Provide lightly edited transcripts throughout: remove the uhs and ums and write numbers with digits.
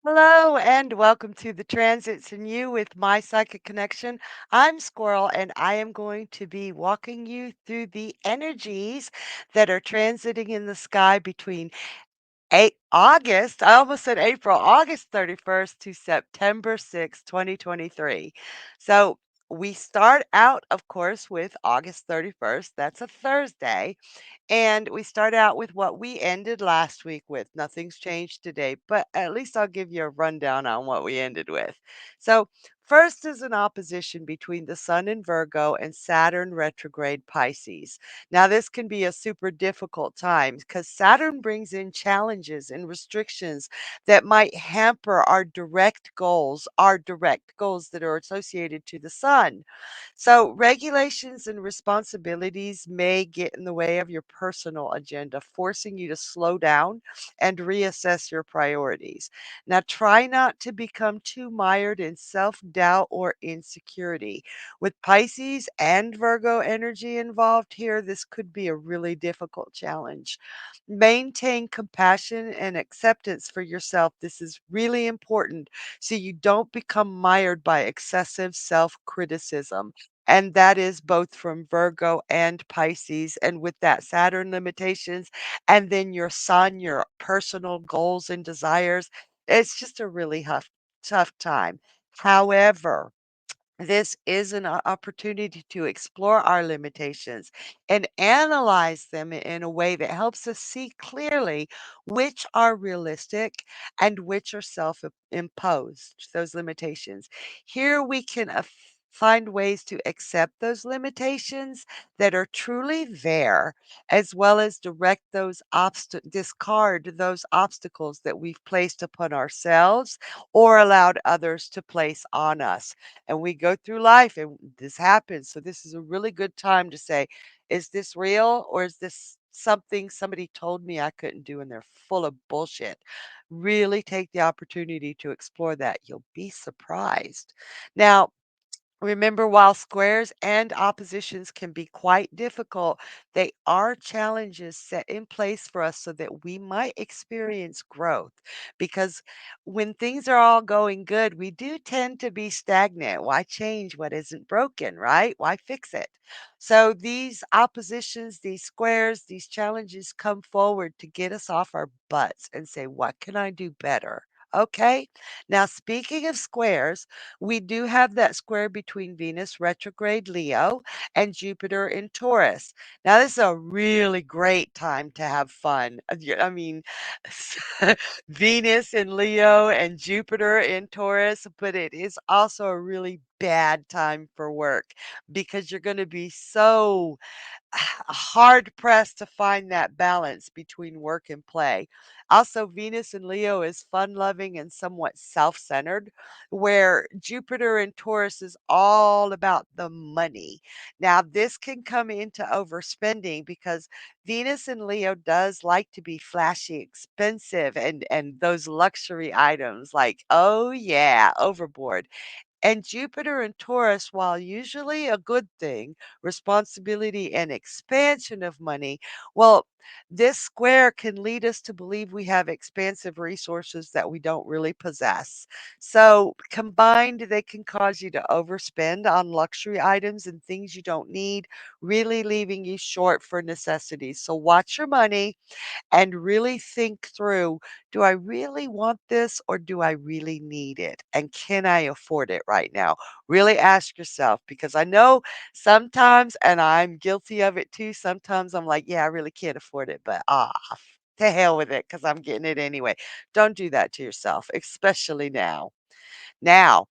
Hello and welcome to the Transits and You with my psychic connection. I'm Squirrel and I am going to be walking you through the energies that are transiting in the sky between August, I almost said April, August 31st to September 6th, 2023. So we start out, of course, with August 31st. That's a Thursday. And we start out with what we ended last week with. Nothing's changed today, but at least I'll give you a rundown on what we ended with. So, first is an opposition between the Sun in Virgo and Saturn retrograde Pisces. Now, this can be a super difficult time because Saturn brings in challenges and restrictions that might hamper our direct goals that are associated to the Sun. So, regulations and responsibilities may get in the way of your personal agenda, forcing you to slow down and reassess your priorities. Now, try not to become too mired in self doubt or insecurity. With Pisces and Virgo energy involved here, this could be a really difficult challenge. Maintain compassion and acceptance for yourself. This is really important so you don't become mired by excessive self criticism. And that is both from Virgo and Pisces. And with that Saturn limitations, and then your sun, your personal goals and desires, it's just a really tough time. However, this is an opportunity to explore our limitations and analyze them in a way that helps us see clearly which are realistic and which are self imposed, those limitations. Here we can find ways to accept those limitations that are truly there, as well as discard those obstacles that we've placed upon ourselves or allowed others to place on us. And we go through life and this happens. So this is a really good time to say, is this real or is this something somebody told me I couldn't do and they're full of bullshit? Really take the opportunity to explore that. You'll be surprised. Now, remember, while squares and oppositions can be quite difficult, they are challenges set in place for us so that we might experience growth. Because when things are all going good, we do tend to be stagnant. Why change what isn't broken, right? Why fix it? So these oppositions, these squares, these challenges come forward to get us off our butts and say, what can I do better? Okay. Now, speaking of squares, we do have that square between Venus retrograde Leo and Jupiter in Taurus. Now, this is a really great time to have fun. I mean, Venus in Leo and Jupiter in Taurus, but it is also a really bad time for work because you're going to be so hard pressed to find that balance between work and play. Also, Venus in Leo is fun loving and somewhat self centered, where Jupiter in Taurus is all about the money. Now, this can come into overspending because Venus in Leo does like to be flashy, expensive, and those luxury items like, oh yeah, overboard. And Jupiter in Taurus, while usually a good thing, responsibility and expansion of money, well, this square can lead us to believe we have expansive resources that we don't really possess. So, combined, they can cause you to overspend on luxury items and things you don't need, really leaving you short for necessities. So, watch your money and really think through, do I really want this or do I really need it? And can I afford it right now? Really ask yourself because I know sometimes, and I'm guilty of it too, sometimes I'm like, yeah, I really can't afford it, but to hell with it because I'm getting it anyway. Don't do that to yourself, especially now. Now,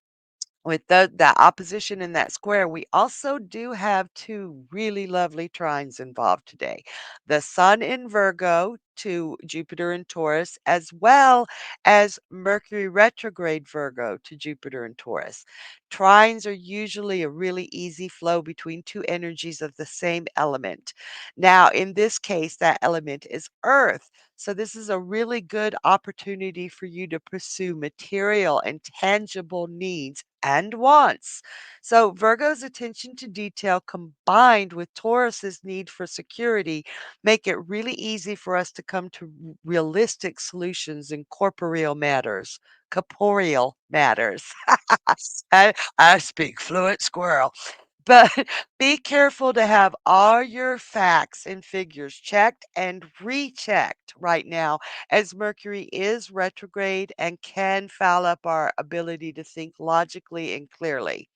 with that opposition in that square, we also do have two really lovely trines involved today. The Sun in Virgo to Jupiter in Taurus, as well as Mercury retrograde Virgo to Jupiter in Taurus. Trines are usually a really easy flow between two energies of the same element. Now, in this case, that element is Earth. So, this is a really good opportunity for you to pursue material and tangible needs and wants. So, Virgo's attention to detail combined with Taurus's need for security make it really easy for us to come to realistic solutions in corporeal matters. I speak fluent squirrel. But be careful to have all your facts and figures checked and rechecked right now, as Mercury is retrograde and can foul up our ability to think logically and clearly.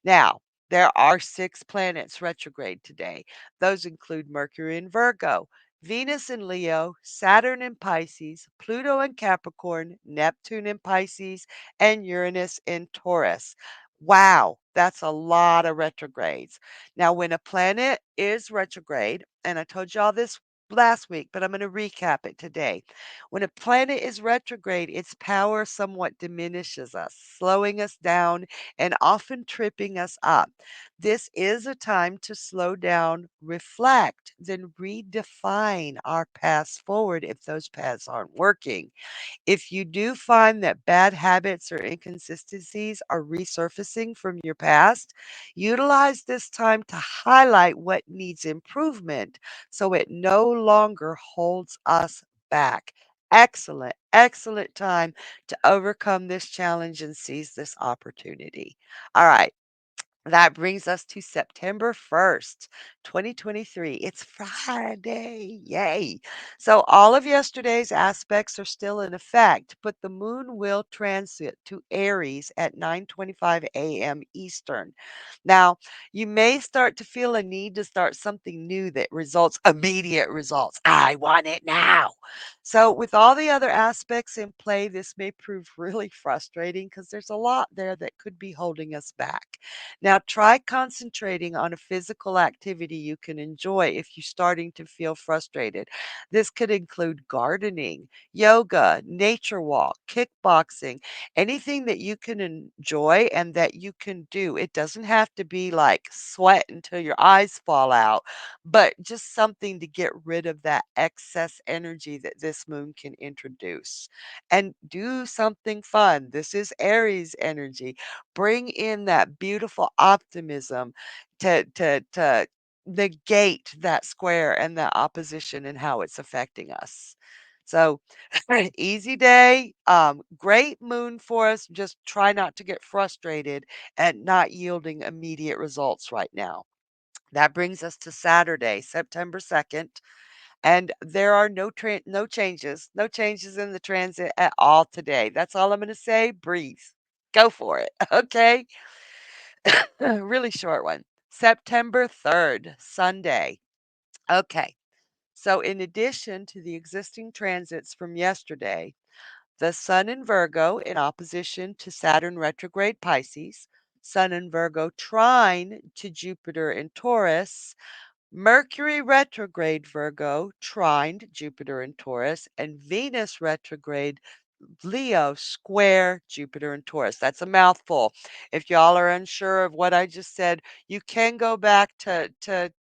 Now, there are 6 planets retrograde today. Those include Mercury in Virgo, Venus in Leo, Saturn in Pisces, Pluto in Capricorn, Neptune in Pisces, and Uranus in Taurus. Wow, that's a lot of retrogrades. Now, when a planet is retrograde, and I told y'all this last week, but I'm going to recap it today. When a planet is retrograde, its power somewhat diminishes us, slowing us down and often tripping us up. This is a time to slow down, reflect, then redefine our paths forward if those paths aren't working. If you do find that bad habits or inconsistencies are resurfacing from your past, utilize this time to highlight what needs improvement so it no longer holds us back. Excellent, excellent time to overcome this challenge and seize this opportunity. All right. That brings us to September 1st, 2023. It's Friday. Yay. So all of yesterday's aspects are still in effect, but the moon will transit to Aries at 9:25 a.m. Eastern. Now, you may start to feel a need to start something new that results immediate results. I want it now. So, with all the other aspects in play, this may prove really frustrating because there's a lot there that could be holding us back. Now, try concentrating on a physical activity you can enjoy if you're starting to feel frustrated. This could include gardening, yoga, nature walk, kickboxing, anything that you can enjoy and that you can do. It doesn't have to be like sweat until your eyes fall out, but just something to get rid of that excess energy that this moon can introduce. And do something fun. This is Aries energy. Bring in that beautiful optimism to negate that square and that opposition and how it's affecting us. So, easy day, great moon for us. Just try not to get frustrated at not yielding immediate results right now. That brings us to Saturday, September 2nd, and there are no changes in the transit at all today. That's all I'm going to say. Breathe. Go for it. Okay. Really short one. September 3rd, Sunday. Okay. So, in addition to the existing transits from yesterday, the Sun in Virgo in opposition to Saturn retrograde Pisces, Sun in Virgo trine to Jupiter in Taurus, Mercury retrograde Virgo trined Jupiter in Taurus, and Venus retrograde Leo square Jupiter and Taurus. That's a mouthful. If y'all are unsure of what I just said, you can go back to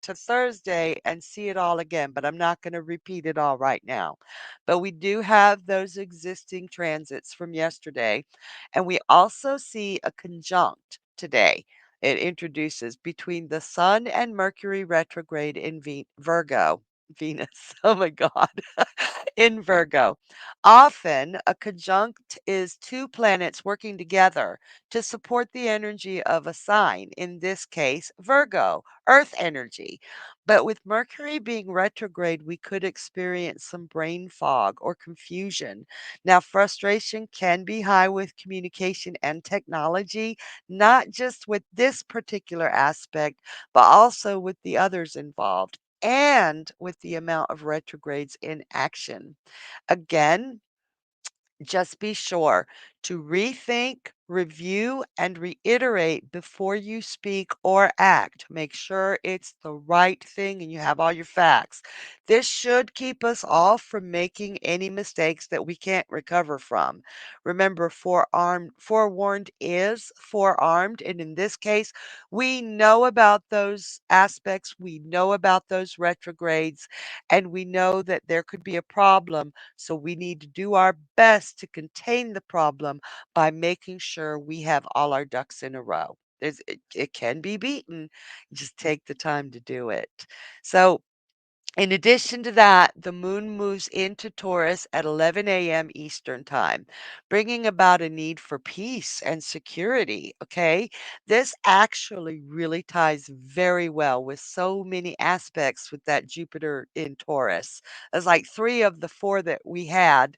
Thursday and see it all again, but I'm not going to repeat it all right now. But we do have those existing transits from yesterday, and we also see a conjunct today. It introduces between the Sun and Mercury retrograde in Virgo. Venus. Oh my God. In Virgo. Often, a conjunct is two planets working together to support the energy of a sign, in this case, Virgo, Earth energy. But with Mercury being retrograde, we could experience some brain fog or confusion. Now, frustration can be high with communication and technology, not just with this particular aspect, but also with the others involved and with the amount of retrogrades in action. Again, just be sure to rethink, review, and reiterate before you speak or act. Make sure it's the right thing and you have all your facts. This should keep us all from making any mistakes that we can't recover from. Remember, forewarned is forearmed, and in this case, we know about those aspects, we know about those retrogrades, and we know that there could be a problem. So we need to do our best to contain the problem by making sure we have all our ducks in a row. It can be beaten. Just take the time to do it. So in addition to that, the moon moves into Taurus at 11 a.m. Eastern Time, bringing about a need for peace and security. Okay. This actually really ties very well with so many aspects with that Jupiter in Taurus. It's like three of the four that we had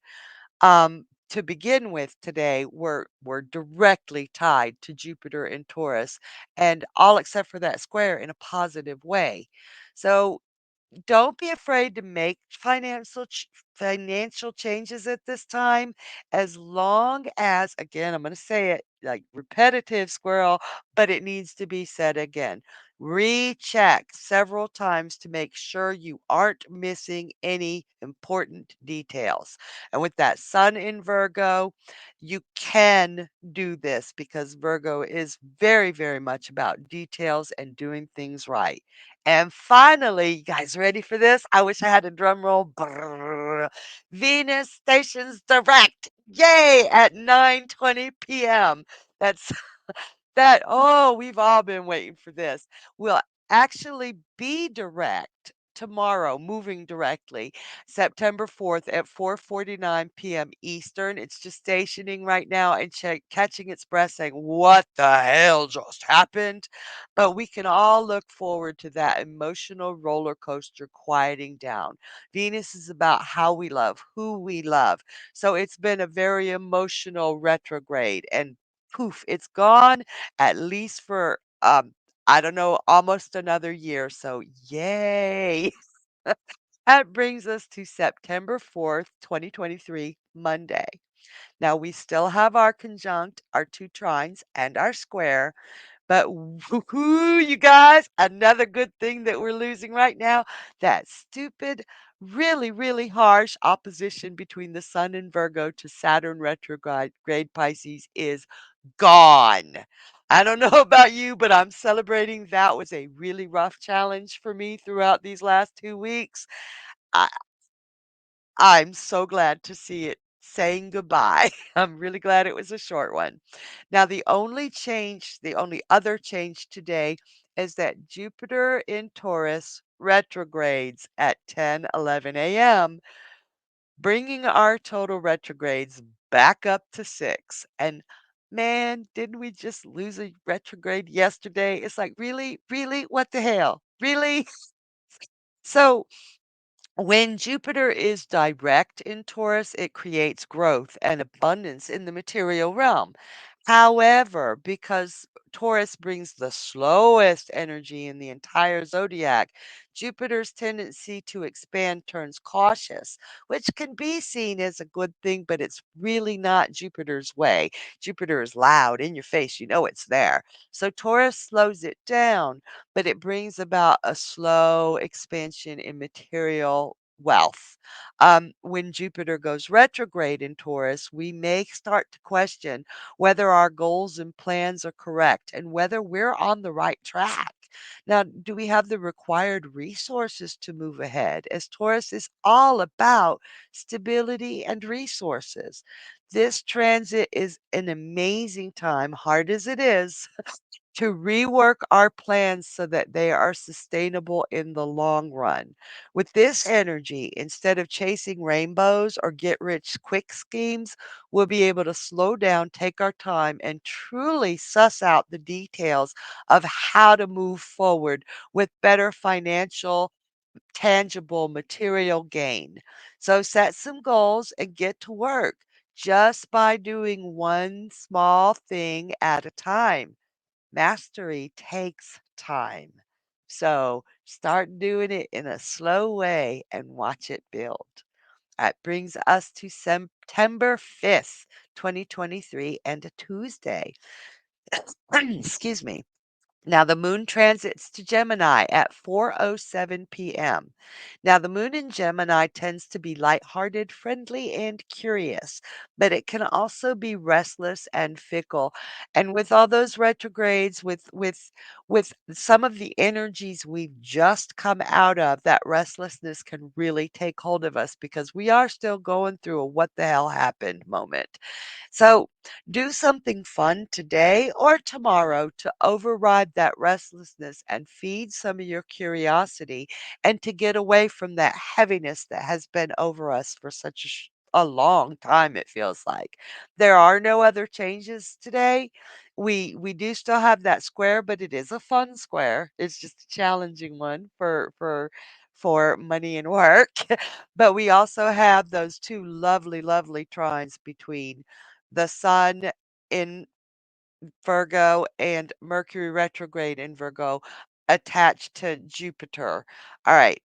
to begin with today were directly tied to Jupiter in Taurus, and all except for that square in a positive way. So don't be afraid to make financial changes at this time, as long as, again, I'm going to say it like repetitive squirrel, but it needs to be said again. Recheck several times to make sure you aren't missing any important details. And with that sun in Virgo, you can do this because Virgo is very, very much about details and doing things right. And finally, you guys ready for this? I wish I had a drum roll. Brrr. Venus stations direct. Yay! At 9:20 p.m. That's oh, we've all been waiting for this. Will actually be direct tomorrow, moving directly, September 4th at 4:49 p.m. Eastern. It's just stationing right now and catching its breath saying, "What the hell just happened?" But we can all look forward to that emotional roller coaster quieting down. Venus is about how we love, who we love. So it's been a very emotional retrograde, and poof, it's gone at least for, I don't know, almost another year, so yay. That brings us to September 4th, 2023, Monday. Now we still have our conjunct, our two trines, and our square, but woohoo, you guys, another good thing that we're losing right now, that stupid, really, really harsh opposition between the Sun and Virgo to Saturn retrograde grade Pisces is gone. I don't know about you, but I'm celebrating that was a really rough challenge for me throughout these last 2 weeks. I, I'm so glad to see it saying goodbye. I'm really glad it was a short one. Now, the only other change today is that Jupiter in Taurus retrogrades at 10:11 a.m., bringing our total retrogrades back up to 6. And man, didn't we just lose a retrograde yesterday? It's like, really? Really? What the hell? Really? So, when Jupiter is direct in Taurus, it creates growth and abundance in the material realm. However, because Taurus brings the slowest energy in the entire zodiac, Jupiter's tendency to expand turns cautious, which can be seen as a good thing, but it's really not Jupiter's way. Jupiter is loud in your face, you know it's there. So Taurus slows it down, but it brings about a slow expansion in material wealth. When Jupiter goes retrograde in Taurus, we may start to question whether our goals and plans are correct and whether we're on the right track. Now, do we have the required resources to move ahead? As Taurus is all about stability and resources. This transit is an amazing time, hard as it is, to rework our plans so that they are sustainable in the long run. With this energy, instead of chasing rainbows or get rich quick schemes, we'll be able to slow down, take our time, and truly suss out the details of how to move forward with better financial, tangible, material gain. So set some goals and get to work just by doing one small thing at a time. Mastery takes time. So start doing it in a slow way and watch it build. That brings us to September 5th, 2023, and a Tuesday. Excuse me. Now, the moon transits to Gemini at 4:07 p.m. Now, the moon in Gemini tends to be lighthearted, friendly, and curious, but it can also be restless and fickle. And with all those retrogrades, with some of the energies we've just come out of, that restlessness can really take hold of us because we are still going through a what the hell happened moment. So, do something fun today or tomorrow to override that restlessness and feed some of your curiosity and to get away from that heaviness that has been over us for such a long time, it feels like. There are no other changes today. We do still have that square, but it is a fun square. It's just a challenging one for money and work. But we also have those two lovely, lovely trines between the sun in Virgo and Mercury retrograde in Virgo attached to Jupiter. All right.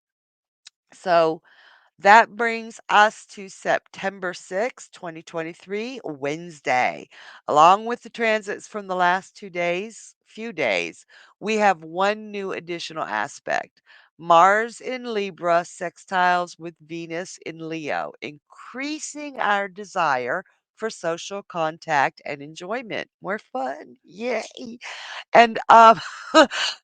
So that brings us to September 6th, 2023, Wednesday. Along with the transits from the last 2 days, few days, we have one new additional aspect. Mars in Libra sextiles with Venus in Leo, increasing our desire for social contact and enjoyment. More fun. Yay. And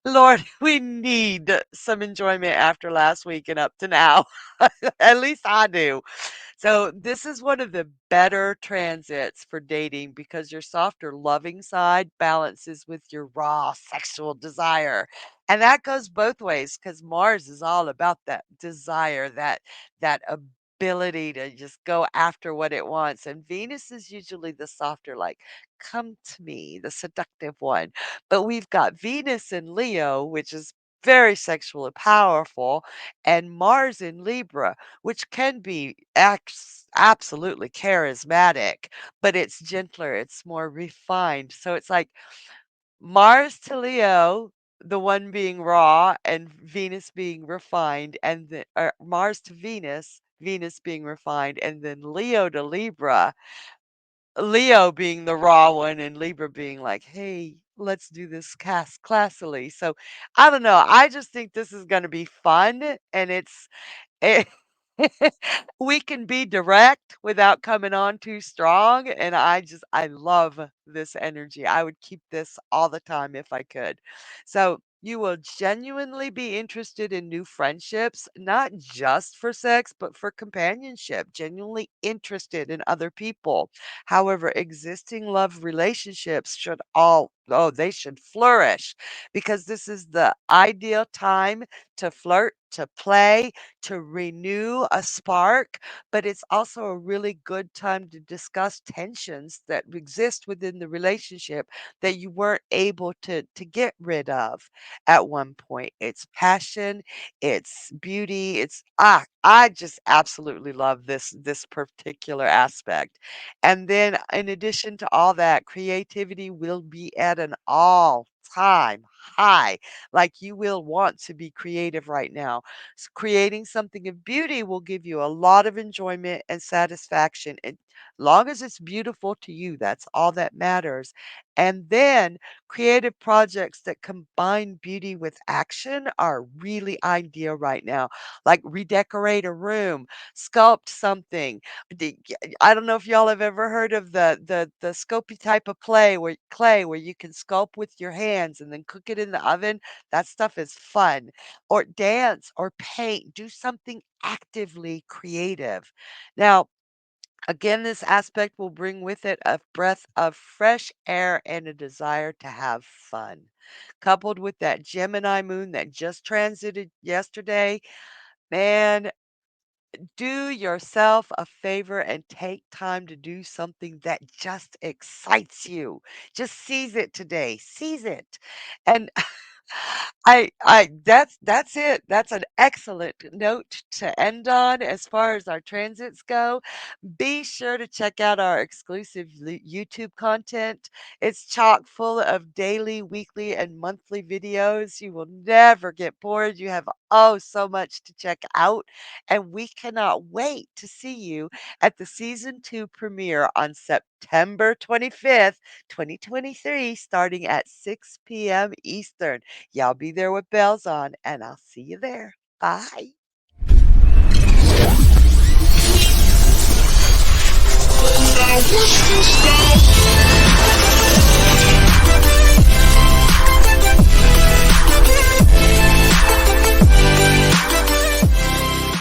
Lord, we need some enjoyment after last week and up to now. At least I do. So this is one of the better transits for dating because your softer loving side balances with your raw sexual desire. And that goes both ways because Mars is all about that desire, that ability to just go after what it wants. And Venus is usually the softer, like, come to me, the seductive one. But we've got Venus in Leo, which is very sexual and powerful, and Mars in Libra, which can be absolutely charismatic, but it's gentler, it's more refined. So it's like Mars to Leo, the one being raw, and Venus being refined, and then Mars to Venus, Venus being refined, and then Leo to Libra, Leo being the raw one, and Libra being like, hey, let's do this classily. So I don't know. I just think this is going to be fun, and eh, we can be direct without coming on too strong, and I love this energy. I would keep this all the time if I could. So, you will genuinely be interested in new friendships, not just for sex, but for companionship, genuinely interested in other people. However, existing love relationships should they should flourish because this is the ideal time to flirt, to play, to renew a spark, but it's also a really good time to discuss tensions that exist within the relationship that you weren't able to get rid of at one point. It's passion, it's beauty, I just absolutely love this particular aspect. And then in addition to all that, creativity will be at an all-time high. Like you will want to be creative right now. Creating something of beauty will give you a lot of enjoyment and satisfaction. And long as it's beautiful to you, that's all that matters. And then creative projects that combine beauty with action are really ideal right now. Like redecorate a room, sculpt something. I don't know if y'all have ever heard of the scopy type of clay where you can sculpt with your hands and then cook it in the oven. That stuff is fun. Or dance or paint, do something actively creative. Now, again, this aspect will bring with it a breath of fresh air and a desire to have fun. Coupled with that Gemini moon that just transited yesterday, man, do yourself a favor and take time to do something that just excites you. Just seize it today. Seize it. And That's it. That's an excellent note to end on as far as our transits go. Be sure to check out our exclusive YouTube content. It's chock full of daily, weekly, and monthly videos. You will never get bored. You have oh so much to check out, and we cannot wait to see you at the season 2 premiere on September 25th, 2023, starting at 6 p.m. Eastern. Y'all be there with bells on, and I'll see you there. Bye. Now what's this